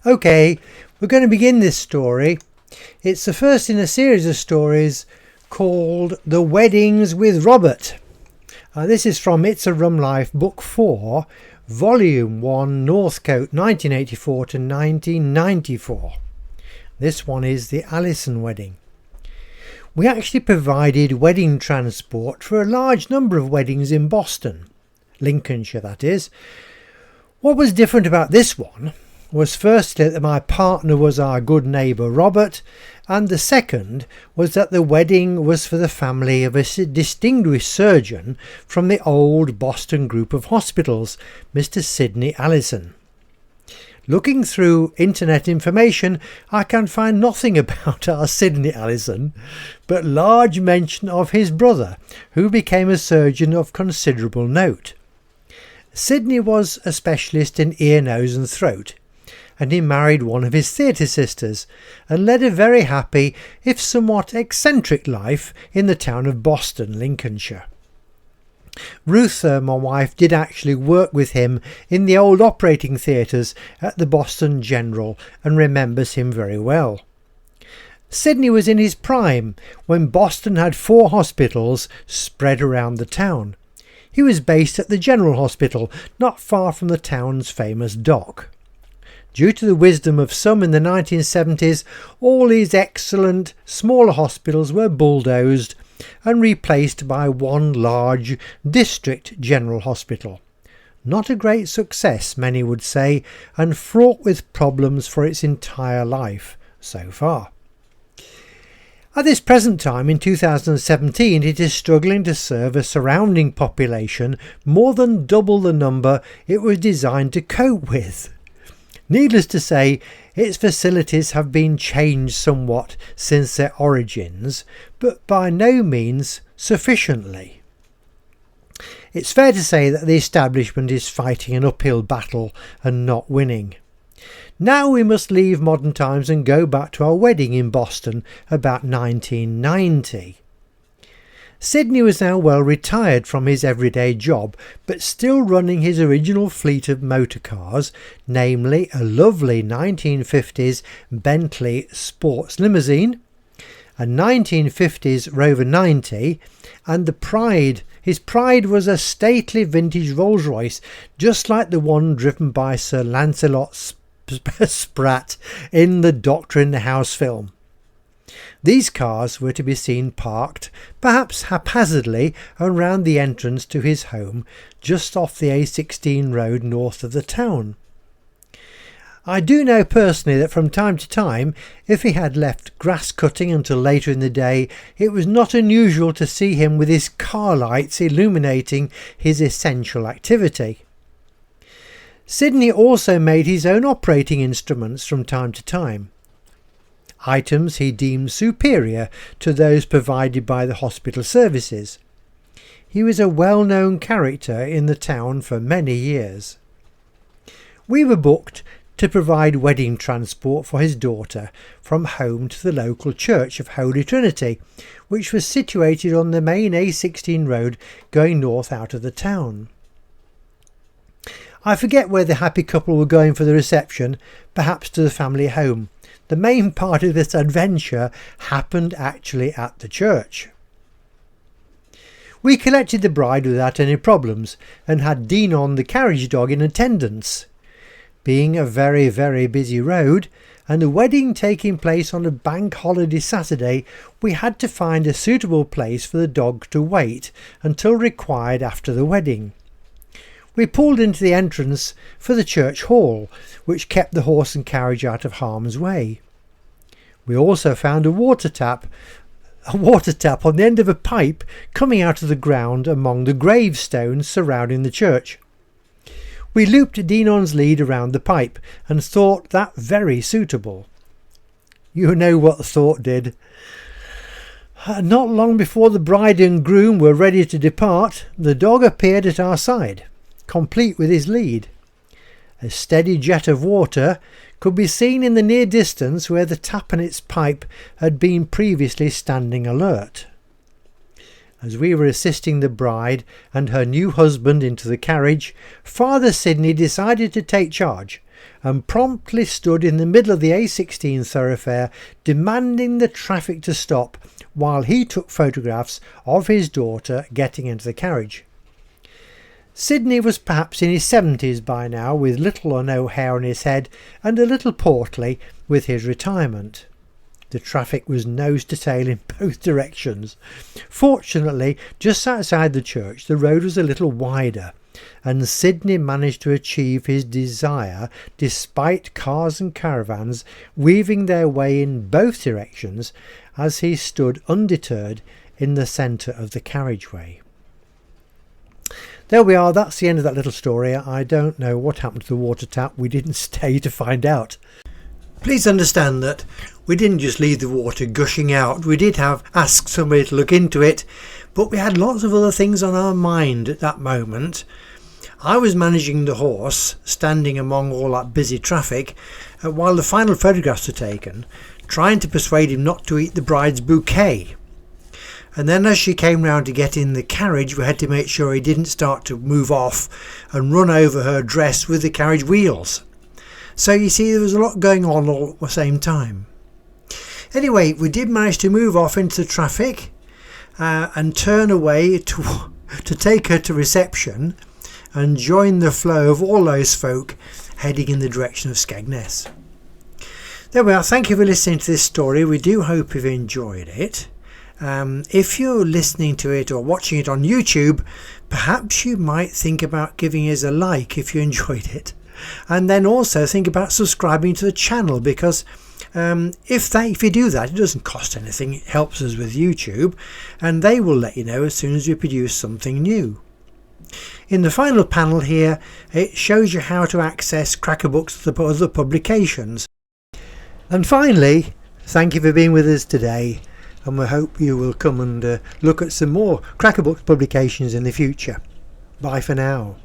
Okay, we're going to begin this story. It's the first in a series of stories called The Weddings with Robert. This is from It's a Rum Life, Book 4, Volume 1, Northcote, 1984 to 1994. This one is the Allison wedding. We actually provided wedding transport for a large number of weddings in Boston, Lincolnshire that is. What was different about this one was firstly that my partner was our good neighbour Robert, and the second was that the wedding was for the family of a distinguished surgeon from the old Boston group of hospitals, Mr. Sidney Allison. Looking through internet information, I can find nothing about our Sidney Allison, but large mention of his brother, who became a surgeon of considerable note. Sidney was a specialist in ear, nose and throat, and he married one of his theatre sisters and led a very happy, if somewhat eccentric life in the town of Boston, Lincolnshire. Ruth, my wife, did actually work with him in the old operating theatres at the Boston General and remembers him very well. Sidney was in his prime when Boston had 4 hospitals spread around the town. He was based at the General Hospital, not far from the town's famous dock. Due to the wisdom of some in the 1970s, all these excellent smaller hospitals were bulldozed and replaced by one large district general hospital. Not a great success, many would say, and fraught with problems for its entire life so far. At this present time, in 2017, it is struggling to serve a surrounding population more than double the number it was designed to cope with. Needless to say, its facilities have been changed somewhat since their origins, but by no means sufficiently. It's fair to say that the establishment is fighting an uphill battle and not winning. Now we must leave modern times and go back to our wedding in Boston about 1990. Sidney was now well retired from his everyday job, but still running his original fleet of motor cars, namely a lovely 1950s Bentley sports limousine, a 1950s Rover 90, and his pride was a stately vintage Rolls-Royce, just like the one driven by Sir Lancelot Spratt in the Doctor in the House film. These cars were to be seen parked, perhaps haphazardly, around the entrance to his home, just off the A16 road north of the town. I do know personally that from time to time, if he had left grass cutting until later in the day, it was not unusual to see him with his car lights illuminating his essential activity. Sidney also made his own operating instruments from time to time, items he deemed superior to those provided by the hospital services. He was a well-known character in the town for many years. We were booked to provide wedding transport for his daughter from home to the local church of Holy Trinity, which was situated on the main A16 road going north out of the town. I forget where the happy couple were going for the reception, perhaps to the family home. The main part of this adventure happened actually at the church. We collected the bride without any problems and had DINAN the carriage dog in attendance. Being a very, very busy road and the wedding taking place on a bank holiday Saturday, we had to find a suitable place for the dog to wait until required after the wedding. We pulled into the entrance for the church hall, which kept the horse and carriage out of harm's way. We also found a water tap on the end of a pipe coming out of the ground among the gravestones surrounding the church. We looped DINAN's lead around the pipe and thought that very suitable. You know what the thought did. Not long before the bride and groom were ready to depart, the dog appeared at our side, complete with his lead. A steady jet of water could be seen in the near distance where the tap on its pipe had been previously standing alert. As we were assisting the bride and her new husband into the carriage, Father Sidney decided to take charge and promptly stood in the middle of the A16 thoroughfare demanding the traffic to stop while he took photographs of his daughter getting into the carriage. Sidney was perhaps in his 70s by now, with little or no hair on his head and a little portly with his retirement. The traffic was nose to tail in both directions. Fortunately, just outside the church the road was a little wider, and Sidney managed to achieve his desire despite cars and caravans weaving their way in both directions as he stood undeterred in the centre of the carriageway. There we are, that's the end of that little story. I don't know what happened to the water tap. We didn't stay to find out. Please understand that we didn't just leave the water gushing out. We did ask somebody to look into it, but we had lots of other things on our mind at that moment. I was managing the horse, standing among all that busy traffic, while the final photographs were taken, trying to persuade him not to eat the bride's bouquet. And then as she came round to get in the carriage, we had to make sure he didn't start to move off and run over her dress with the carriage wheels. So you see, there was a lot going on all at the same time. Anyway, we did manage to move off into the traffic and turn away to take her to reception and join the flow of all those folk heading in the direction of Skegness. There we are. Thank you for listening to this story. We do hope you've enjoyed it. If you're listening to it or watching it on YouTube, perhaps you might think about giving us a like if you enjoyed it, and then also think about subscribing to the channel, because if you do that, it doesn't cost anything. It helps us with YouTube, and they will let you know as soon as we produce something new. In the final panel here, it shows you how to access Crackerbooks and other publications. And finally, thank you for being with us today, and we hope you will come and look at some more Crackerbooks publications in the future. Bye for now.